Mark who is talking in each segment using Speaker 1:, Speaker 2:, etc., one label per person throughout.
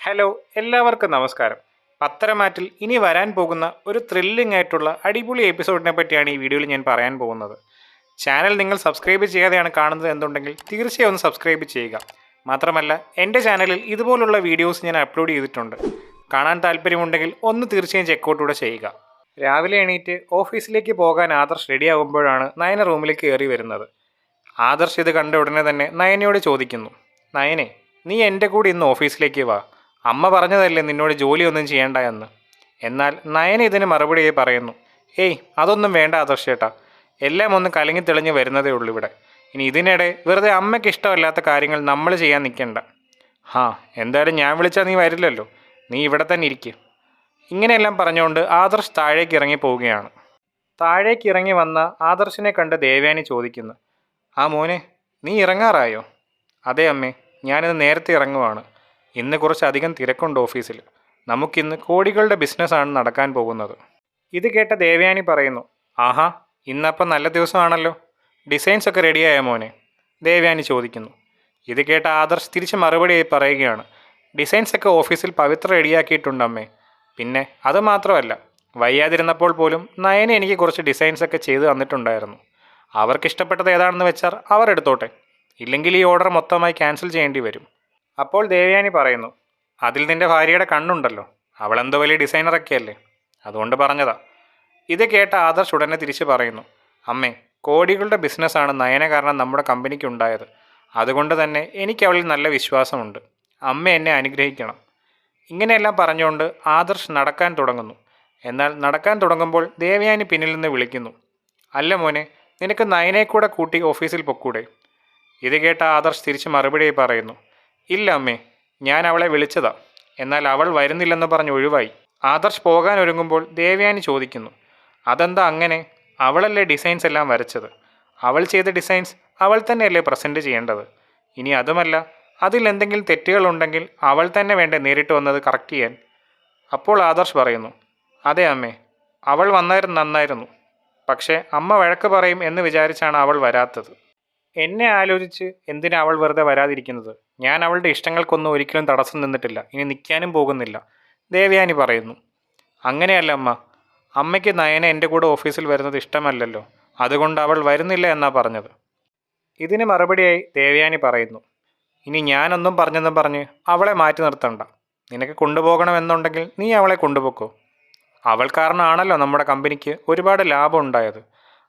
Speaker 1: Hello, എല്ലാവർക്കും നമസ്കാരം. പത്തരമാറ്റിൽ ഇനി വരാൻ പോകുന്ന ഒരു ത്രില്ലിംഗ് ആയിട്ടുള്ള അടിപൊളി എപ്പിസോഡിനെ പറ്റിയാണ് ഈ വീഡിയോയിൽ ഞാൻ പറയാൻ പോകുന്നത്. ചാനൽ നിങ്ങൾ സബ്സ്ക്രൈബ് ചെയ്യാതെയാണ് കാണുന്നത് എന്നുണ്ടെങ്കിൽ തീർച്ചയായും ഒന്ന് സബ്സ്ക്രൈബ് ചെയ്യുക. മാത്രമല്ല എൻ്റെ ചാനലിൽ ഇതുപോലുള്ള വീഡിയോസ് ഞാൻ അപ്ലോഡ് ചെയ്തിട്ടുണ്ട്. കാണാൻ താല്പര്യമുണ്ടെങ്കിൽ ഒന്ന് തീർച്ചയായും ചെക്കൗട്ടൂടെ ചെയ്യുക. രാവിലെ എണീറ്റ് ഓഫീസിലേക്ക് പോകാൻ ആദർശ് റെഡിയാകുമ്പോഴാണ് നയന റൂമിലേക്ക് കയറി വരുന്നത്. ആദർശ് ഇത് കണ്ട ഉടനെ തന്നെ നയനയോട് ചോദിക്കുന്നു, നയനെ, നീ എൻ്റെ കൂടെ ഇന്ന് ഓഫീസിലേക്ക് വാ. അമ്മ പറഞ്ഞതല്ലേ നിന്നോട് ജോലിയൊന്നും ചെയ്യേണ്ട എന്ന്. എന്നാൽ നയന ഇതിന് മറുപടിയായി പറയുന്നു, ഏയ് അതൊന്നും വേണ്ട ആദർശേട്ടാ, എല്ലാം ഒന്ന് കലങ്ങി തെളിഞ്ഞ് വരുന്നതേ ഉള്ളൂ ഇവിടെ. ഇനി ഇതിനിടെ വെറുതെ അമ്മയ്ക്ക് ഇഷ്ടമല്ലാത്ത കാര്യങ്ങൾ നമ്മൾ ചെയ്യാൻ നിൽക്കണ്ട. എന്തായാലും ഞാൻ വിളിച്ചാൽ നീ വരില്ലല്ലോ, നീ ഇവിടെ തന്നെ ഇരിക്കുക. ഇങ്ങനെയെല്ലാം പറഞ്ഞുകൊണ്ട് ആദർശ് താഴേക്ക് ഇറങ്ങി പോവുകയാണ്. താഴേക്ക് ഇറങ്ങി വന്ന ആദർശിനെ കണ്ട് ദേവയാനി ചോദിക്കുന്നു, മോനെ, നീ ഇറങ്ങാറായോ? അതെ അമ്മേ, ഞാനിന്ന് നേരത്തെ ഇറങ്ങുവാണ്. ഇന്ന് കുറച്ചധികം തിരക്കുണ്ട് ഓഫീസിൽ. നമുക്കിന്ന് കോടികളുടെ ബിസിനസ്സാണ് നടക്കാൻ പോകുന്നത്. ഇത് കേട്ട ദേവയാനി പറയുന്നു, ആഹാ, ഇന്നപ്പം നല്ല ദിവസമാണല്ലോ. ഡിസൈൻസ് ഒക്കെ റെഡിയായ മോനെ? ദേവയാനി ചോദിക്കുന്നു. ഇത് കേട്ട ആദർശ് തിരിച്ച് മറുപടിയായി പറയുകയാണ്, ഡിസൈൻസ് ഒക്കെ ഓഫീസിൽ പവിത്ര റെഡിയാക്കിയിട്ടുണ്ട് അമ്മേ. പിന്നെ അത് മാത്രമല്ല, വയ്യാതിരുന്നപ്പോൾ പോലും നയന എനിക്ക് കുറച്ച് ഡിസൈൻസ് ഒക്കെ ചെയ്ത് തന്നിട്ടുണ്ടായിരുന്നു. അവർക്കിഷ്ടപ്പെട്ടത് ഏതാണെന്ന് വെച്ചാൽ അവർ എടുത്തോട്ടെ, ഇല്ലെങ്കിൽ ഈ ഓർഡർ മൊത്തമായി ക്യാൻസൽ ചെയ്യേണ്ടി വരും. അപ്പോൾ ദേവയാനി പറയുന്നു, അതിൽ നിൻ്റെ ഭാര്യയുടെ കണ്ണുണ്ടല്ലോ, അവളെന്തോ വലിയ ഡിസൈനറൊക്കെ അല്ലേ, അതുകൊണ്ട് പറഞ്ഞതാ. ഇത് കേട്ട ആദർശ് ഉടനെ തിരിച്ച് പറയുന്നു, അമ്മേ, കോടികളുടെ ബിസിനസ്സാണ് നയന കാരണം നമ്മുടെ കമ്പനിക്ക് ഉണ്ടായത്. അതുകൊണ്ട് തന്നെ എനിക്ക് അവളിൽ നല്ല വിശ്വാസമുണ്ട്. അമ്മ എന്നെ അനുഗ്രഹിക്കണം. ഇങ്ങനെയെല്ലാം പറഞ്ഞുകൊണ്ട് ആദർശ് നടക്കാൻ തുടങ്ങുന്നു. എന്നാൽ നടക്കാൻ തുടങ്ങുമ്പോൾ ദേവയാനി പിന്നിൽ നിന്ന് വിളിക്കുന്നു, അല്ല മോനെ, നിനക്ക് നയനെ കൂടെ കൂട്ടി ഓഫീസിൽ പൊക്കൂടെ? ഇത് കേട്ട ആദർശ് തിരിച്ച് മറുപടിയായി പറയുന്നു, ഇല്ല അമ്മേ, ഞാൻ അവളെ വിളിച്ചതാ, എന്നാൽ അവൾ വരുന്നില്ലെന്ന് പറഞ്ഞ് ഒഴിവായി. ആദർശ് പോകാൻ ഒരുങ്ങുമ്പോൾ ദേവയാനി ചോദിക്കുന്നു, അതെന്താ അങ്ങനെ? അവളല്ലേ ഡിസൈൻസ് എല്ലാം വരച്ചത്. അവൾ ചെയ്ത ഡിസൈൻസ് അവൾ തന്നെയല്ലേ പ്രസൻറ്റ് ചെയ്യേണ്ടത്. ഇനി അതുമല്ല, അതിൽ എന്തെങ്കിലും തെറ്റുകളുണ്ടെങ്കിൽ അവൾ തന്നെ വേണ്ടേ നേരിട്ട് വന്നത് കറക്റ്റ് ചെയ്യാൻ. അപ്പോൾ ആദർശ് പറയുന്നു, അതെ അമ്മേ, അവൾ വന്നായിരുന്നു നന്നായിരുന്നു. പക്ഷേ അമ്മ വഴക്ക് പറയും എന്ന് വിചാരിച്ചാണ് അവൾ വരാത്തത്. എന്നെ ആലോചിച്ച് എന്തിനാ അവൾ വെറുതെ വരാതിരിക്കുന്നത്? ഞാൻ അവളുടെ ഇഷ്ടങ്ങൾക്കൊന്നും ഒരിക്കലും തടസ്സം നിന്നിട്ടില്ല, ഇനി നിൽക്കാനും പോകുന്നില്ല. ദേവയാനി പറയുന്നു, അങ്ങനെയല്ല അമ്മ, അമ്മയ്ക്ക് നയന എൻ്റെ കൂടെ ഓഫീസിൽ വരുന്നത് ഇഷ്ടമല്ലല്ലോ, അതുകൊണ്ട് അവൾ വരുന്നില്ല എന്നാ പറഞ്ഞത്. ഇതിന് മറുപടിയായി ദേവയാനി പറയുന്നു, ഇനി ഞാനൊന്നും പറഞ്ഞെന്നും പറഞ്ഞ് അവളെ മാറ്റി നിർത്തണ്ട. നിനക്ക് കൊണ്ടുപോകണമെന്നുണ്ടെങ്കിൽ നീ അവളെ കൊണ്ടുപോക്കോ. അവൾ കാരണമാണല്ലോ നമ്മുടെ കമ്പനിക്ക് ഒരുപാട് ലാഭം ഉണ്ടായത്.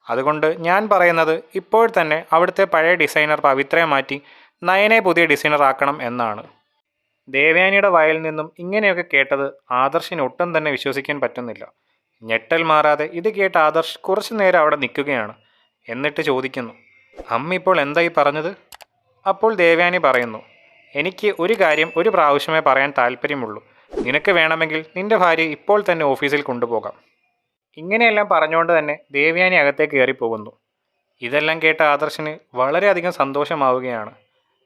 Speaker 1: അതുകൊണ്ട് ഞാൻ പറയുന്നത് ഇപ്പോൾ തന്നെ അവിടുത്തെ പഴയ ഡിസൈനർ പവിത്രയെ മാറ്റി നയനെ പുതിയ ഡിസൈനർ ആക്കണം എന്നാണ്. ദേവയാനിയുടെ വായിൽ നിന്നും ഇങ്ങനെയൊക്കെ കേട്ടത് ആദർശിന് ഒട്ടും തന്നെ വിശ്വസിക്കാൻ പറ്റുന്നില്ല. ഞെട്ടൽ മാറാതെ ഇത് കേട്ട ആദർശ് കുറച്ചു നേരം അവിടെ നിൽക്കുകയാണ്. എന്നിട്ട് ചോദിക്കുന്നു, അമ്മ ഇപ്പോൾ എന്തായി പറഞ്ഞത്? അപ്പോൾ ദേവയാനി പറയുന്നു, എനിക്ക് ഒരു കാര്യം ഒരു പ്രാവശ്യമേ പറയാൻ താല്പര്യമുള്ളൂ. നിനക്ക് വേണമെങ്കിൽ നിന്റെ ഭാര്യ ഇപ്പോൾ തന്നെ ഓഫീസിൽ കൊണ്ടുപോകാം. ഇങ്ങനെയെല്ലാം പറഞ്ഞുകൊണ്ട് തന്നെ ദേവയാനി അകത്തേക്ക് കയറിപ്പോകുന്നു. ഇതെല്ലാം കേട്ട ആദർശിന് വളരെയധികം സന്തോഷമാവുകയാണ്.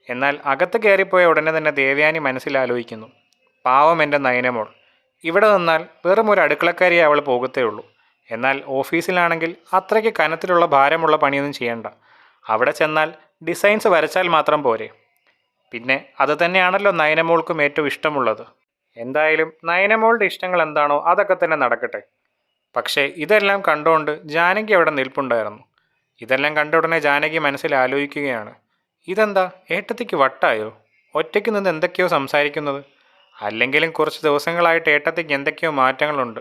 Speaker 1: എന്നാൽ അകത്ത് കയറിപ്പോയ ഉടനെ തന്നെ ദേവയാനി മനസ്സിലാലോചിക്കുന്നു, പാവം എൻ്റെ നയനമോൾ, ഇവിടെ നിന്നാൽ വെറും ഒരു അടുക്കളക്കാരിയെ അവൾ പോകത്തേ ഉള്ളൂ. എന്നാൽ ഓഫീസിലാണെങ്കിൽ അത്രയ്ക്ക് കനത്തിലുള്ള ഭാരമുള്ള പണിയൊന്നും ചെയ്യണ്ട. അവിടെ ചെന്നാൽ ഡിസൈൻസ് വരച്ചാൽ മാത്രം പോരെ. പിന്നെ അത് തന്നെയാണല്ലോ നയനമോൾക്കും ഏറ്റവും ഇഷ്ടമുള്ളത്. എന്തായാലും നയനമോളുടെ ഇഷ്ടങ്ങൾ എന്താണോ അതൊക്കെ തന്നെ നടക്കട്ടെ. പക്ഷേ ഇതെല്ലാം കണ്ടുകൊണ്ട് ജാനകി അവിടെ നിൽപ്പുണ്ടായിരുന്നു. ഇതെല്ലാം കണ്ട ഉടനെ ജാനകി മനസ്സിൽ ആലോചിക്കുകയാണ്, ഇതെന്താ ഏട്ടത്തിക്ക് വട്ടായോ? ഒറ്റയ്ക്ക് നിന്ന് എന്തൊക്കെയോ സംസാരിക്കുന്നത്. അല്ലെങ്കിലും കുറച്ച് ദിവസങ്ങളായിട്ട് ഏട്ടത്തിക്ക് എന്തൊക്കെയോ മാറ്റങ്ങളുണ്ട്.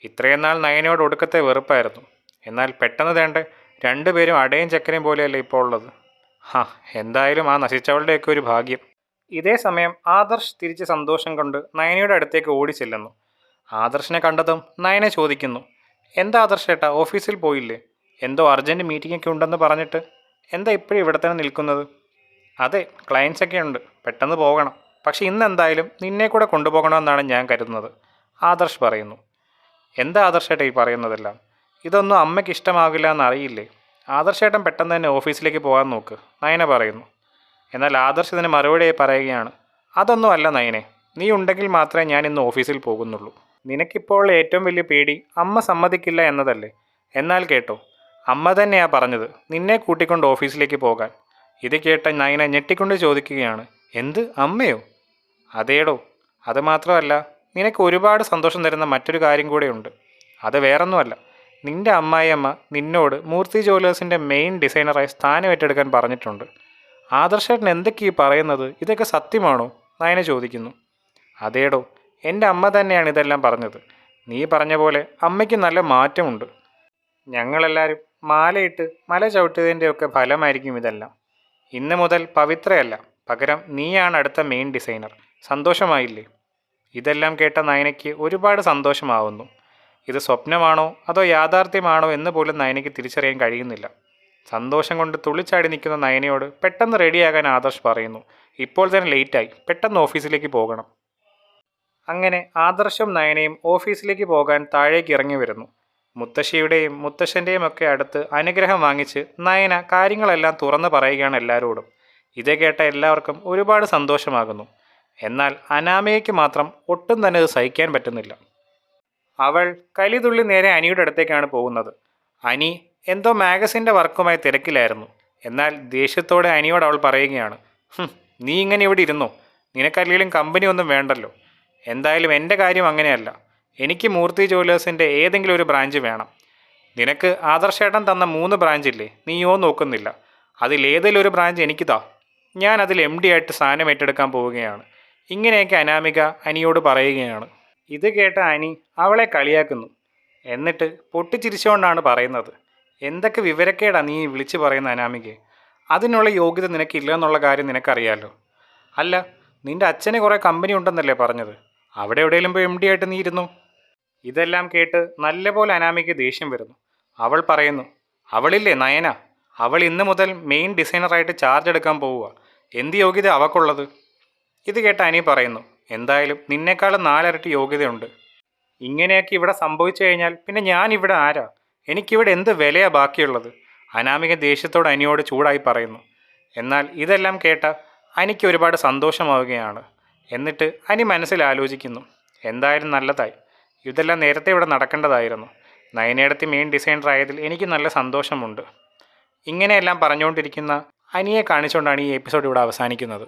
Speaker 1: ഇത്രയും നാൾ നയനയോട് ഒടുക്കത്തെ വെറുപ്പായിരുന്നു. എന്നാൽ പെട്ടെന്ന് തേണ്ട രണ്ടുപേരും അടയും ചക്കരയും പോലെയല്ലേ ഇപ്പോൾ ഉള്ളത്. എന്തായാലും ആ നശിച്ചവളുടെയൊക്കെ ഒരു ഭാഗ്യം. ഇതേ സമയം ആദർശ് തിരിച്ച് സന്തോഷം കൊണ്ട് നയനയുടെ അടുത്തേക്ക് ഓടി ചെല്ലുന്നു. ആദർശിനെ കണ്ടതും നയനെ ചോദിക്കുന്നു, എന്താ ആദർശേട്ടാ, ഓഫീസിൽ പോയില്ലേ? എന്തോ അർജൻറ്റ് മീറ്റിംഗൊക്കെ ഉണ്ടെന്ന് പറഞ്ഞിട്ട് എന്താ ഇപ്പോഴും ഇവിടെ തന്നെ നിൽക്കുന്നത്? അതെ, ക്ലയൻസൊക്കെ ഉണ്ട്, പെട്ടെന്ന് പോകണം. പക്ഷേ ഇന്ന് എന്തായാലും നിന്നെ കൂടെ കൊണ്ടുപോകണമെന്നാണ് ഞാൻ കരുതുന്നത്, ആദർശ് പറയുന്നു. എന്താ ആദർശേട്ടാ ഈ പറയുന്നതെല്ലാം? ഇതൊന്നും അമ്മയ്ക്ക് ഇഷ്ടമാകില്ല എന്നറിയില്ലേ? ആദർശേട്ടൻ പെട്ടെന്ന് തന്നെ ഓഫീസിലേക്ക് പോകാൻ നോക്ക്, നയന പറയുന്നു. എന്നാൽ ആദർശ് ഇതിന് മറുപടിയായി പറയുകയാണ്, അതൊന്നും അല്ല നയനെ, നീ ഉണ്ടെങ്കിൽ മാത്രമേ ഞാൻ ഇന്ന് ഓഫീസിൽ പോകുന്നുള്ളൂ. നിനക്കിപ്പോൾ ഏറ്റവും വലിയ പേടി അമ്മ സമ്മതിക്കില്ല എന്നതല്ലേ? എന്നാൽ കേട്ടോ, അമ്മ തന്നെയാ പറഞ്ഞത് നിന്നെ കൂട്ടിക്കൊണ്ട് ഓഫീസിലേക്ക് പോകാൻ. ഇത് കേട്ട നയന ഞെട്ടിക്കൊണ്ട് ചോദിക്കുകയാണ്, എന്ത്, അമ്മയോ? അതേടോ, അതുമാത്രമല്ല, നിനക്ക് ഒരുപാട് സന്തോഷം തരുന്ന മറ്റൊരു കാര്യം കൂടെയുണ്ട്. അത് വേറൊന്നുമല്ല, നിന്റെ അമ്മായിയമ്മ നിന്നോട് മൂർത്തി ജ്വല്ലേഴ്സിൻ്റെ മെയിൻ ഡിസൈനറായി സ്ഥാനം ഏറ്റെടുക്കാൻ പറഞ്ഞിട്ടുണ്ട്. ആദർശേട്ടൻ എന്തൊക്കെയാ പറയുന്നത്? ഇതൊക്കെ സത്യമാണോ? നയന ചോദിക്കുന്നു. അതേടോ, എൻ്റെ അമ്മ തന്നെയാണ് ഇതെല്ലാം പറഞ്ഞത്. നീ പറഞ്ഞ പോലെ അമ്മയ്ക്ക് നല്ല മാറ്റമുണ്ട്. ഞങ്ങളെല്ലാവരും മാലയിട്ട് മല ചവിട്ടിയതിൻ്റെയൊക്കെ ഫലമായിരിക്കും ഇതെല്ലാം. ഇന്ന് മുതൽ പവിത്രയല്ല, പകരം നീയാണ് അടുത്ത മെയിൻ ഡിസൈനർ. സന്തോഷമായില്ലേ? ഇതെല്ലാം കേട്ട നയനയ്ക്ക് ഒരുപാട് സന്തോഷമാവുന്നു. ഇത് സ്വപ്നമാണോ അതോ യാഥാർത്ഥ്യമാണോ എന്ന് പോലും നയനയ്ക്ക് തിരിച്ചറിയാൻ കഴിയുന്നില്ല. സന്തോഷം കൊണ്ട് തുള്ളിച്ചാടി നിൽക്കുന്ന നയനയോട് പെട്ടെന്ന് റെഡിയാകാൻ ആദർശ് പറയുന്നു. ഇപ്പോൾ തന്നെ ലേറ്റായി, പെട്ടെന്ന് ഓഫീസിലേക്ക് പോകണം. അങ്ങനെ ആദർശും നയനയും ഓഫീസിലേക്ക് പോകാൻ താഴേക്ക് ഇറങ്ങി വരുന്നു. മുത്തശ്ശിയുടെയും മുത്തശ്ശൻ്റെയും ഒക്കെ അടുത്ത് അനുഗ്രഹം വാങ്ങിച്ച് നയന കാര്യങ്ങളെല്ലാം തുറന്നു പറയുകയാണ് എല്ലാവരോടും. ഇത് കേട്ട എല്ലാവർക്കും ഒരുപാട് സന്തോഷമാകുന്നു. എന്നാൽ അനാമികയ്ക്ക് മാത്രം ഒട്ടും തന്നെ ഇത് സഹിക്കാൻ പറ്റുന്നില്ല. അവൾ കലിതുള്ളി നേരെ അനിയുടെ അടുത്തേക്കാണ് പോകുന്നത്. അനി എന്തോ മാഗസിൻ്റെ വർക്കുമായി തിരക്കിലായിരുന്നു. എന്നാൽ ദേഷ്യത്തോടെ അനിയോട് അവൾ പറയുകയാണ്, നീ ഇങ്ങനെ ഇവിടെ ഇരുന്നോ? നിനക്കല്ലെങ്കിലും കമ്പനി ഒന്നും വേണ്ടല്ലോ. എന്തായാലും എൻ്റെ കാര്യം അങ്ങനെയല്ല. എനിക്ക് മൂർത്തി ജ്വല്ലേഴ്സിൻ്റെ ഏതെങ്കിലും ഒരു ബ്രാഞ്ച് വേണം. നിനക്ക് ആദർശേട്ടൻ തന്ന 3 ബ്രാഞ്ചില്ലേ, നീയോ നോക്കുന്നില്ല. അതിലേതെങ്കിലും ഒരു ബ്രാഞ്ച് എനിക്ക് താ. ഞാൻ അതിൽ MD ആയിട്ട് സ്ഥാനം ഏറ്റെടുക്കാൻ പോവുകയാണ്. ഇങ്ങനെയൊക്കെ അനാമിക അനിയോട് പറയുകയാണ്. ഇത് കേട്ട അനി അവളെ കളിയാക്കുന്നു. എന്നിട്ട് പൊട്ടിച്ചിരിച്ചുകൊണ്ടാണ് പറയുന്നത്, എന്തൊക്കെ വിവരക്കേടാ നീ വിളിച്ചു പറയുന്ന അനാമികയെ? അതിനുള്ള യോഗ്യത നിനക്കില്ല എന്നുള്ള കാര്യം നിനക്കറിയാലോ. അല്ല, നിൻ്റെ അച്ഛന് കുറേ കമ്പനി ഉണ്ടെന്നല്ലേ പറഞ്ഞത്? അവിടെ എവിടെയെങ്കിലും പോയി MD ആയിട്ട് നീ ഇരുന്നു. ഇതെല്ലാം കേട്ട് നല്ലപോലെ അനാമിക്ക് ദേഷ്യം വരുന്നു. അവൾ പറയുന്നു, അവളില്ലേ നയന, അവൾ ഇന്ന് മുതൽ മെയിൻ ഡിസൈനറായിട്ട് ചാർജ് എടുക്കാൻ പോവുക. എന്ത് യോഗ്യത അവൾക്കുള്ളത്? ഇത് കേട്ട അനി പറയുന്നു, എന്തായാലും നിന്നേക്കാളും 4 ഇരട്ടി യോഗ്യതയുണ്ട്. ഇങ്ങനെയൊക്കെ ഇവിടെ സംഭവിച്ചു കഴിഞ്ഞാൽ പിന്നെ ഞാനിവിടെ ആരാ? എനിക്കിവിടെ എന്ത് വിലയാ ബാക്കിയുള്ളത്? അനാമിക ദേഷ്യത്തോട് അനിയോട് ചൂടായി പറയുന്നു. എന്നാൽ ഇതെല്ലാം കേട്ട അനിക്ക് ഒരുപാട് സന്തോഷമാവുകയാണ്. എന്നിട്ട് അനി മനസ്സിൽ ആലോചിക്കുന്നു, എന്തായാലും നല്ലതായി. ഇതെല്ലാം നേരത്തെ ഇവിടെ നടക്കേണ്ടതായിരുന്നു. നയനേടത്തി മെയിൻ ഡിസൈനർ ആയതിൽ എനിക്ക് നല്ല സന്തോഷമുണ്ട്. ഇങ്ങനെയെല്ലാം പറഞ്ഞുകൊണ്ടിരിക്കുന്ന അനിയെ കാണിച്ചുകൊണ്ടാണ് ഈ എപ്പിസോഡ് ഇവിടെ അവസാനിക്കുന്നത്.